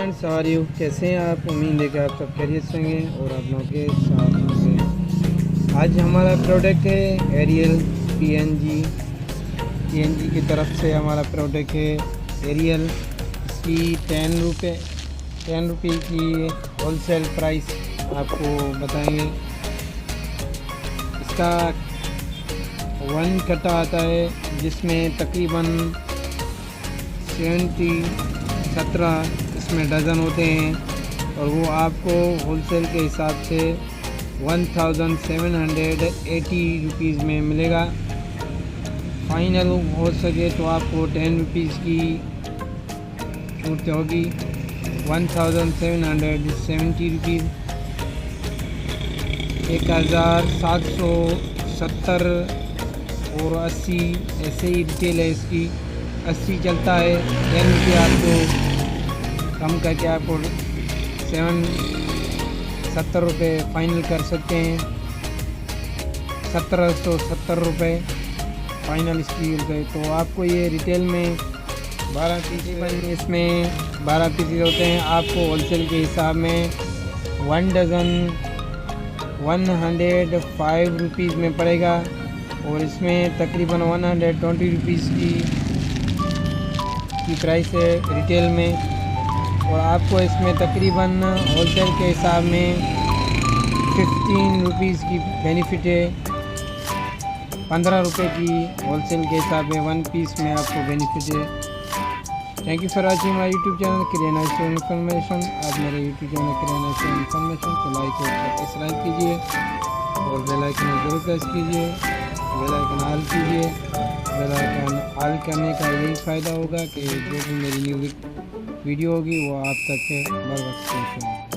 Friends, how are you? कैसे हैं आप? उम्मीद है कि आप सब खैरियत से होंगे और आप लोगों के साथ होंगे। आज हमारा प्रोडक्ट है एरियल पीएनजी की तरफ से हमारा प्रोडक्ट है एरियल। इसकी 10 रुपये की होलसेल प्राइस आपको बताएंगे। इसका 1 कट्टा आता है जिसमें तकरीबन 17 इसमें डज़न होते हैं और वो आपको होलसेल के हिसाब से 1780 रुपीज़ में मिलेगा। फाइनल हो सके तो आपको 10 रुपीज़ की छूट होगी। 1770 रुपीज़ 1770 और 80 ऐसे ही रिटेल है इसकी। 80 चलता है, 10 रुपये आपको कम करके आपको 70 रुपये फाइनल कर सकते हैं। 1770 रुपये फाइनल इसकी हो गए। तो आपको ये रिटेल में 12 पीस इसमें 12 पीस होते हैं। आपको होलसेल के हिसाब में 1 डज़न 105 रुपीज़ में पड़ेगा और इसमें तकरीबन 120 रुपीज़ की प्राइस है रिटेल में। और आपको इसमें तकरीबन होलसेल के हिसाब में 15 रुपीज़ की बेनिफिट है। 15 रुपये की होलसेल के हिसाब में 1 पीस में आपको बेनिफिट है। Thank you for watching my YouTube channel kirana store information. आप मेरे यूट्यूब चैनल किराना स्टोर इन्फॉर्मेशन को लाइक और सब्सक्राइब कीजिए और बेल आइकन जरूर प्रेस कीजिए। बेल आइकन ऑल कीजिए। बेल आइकन ऑल करने का यही फ़ायदा होगा कि जो भी मेरी न्यू वीडियो होगी वो आप तक बर वक्त पहुँचेगी।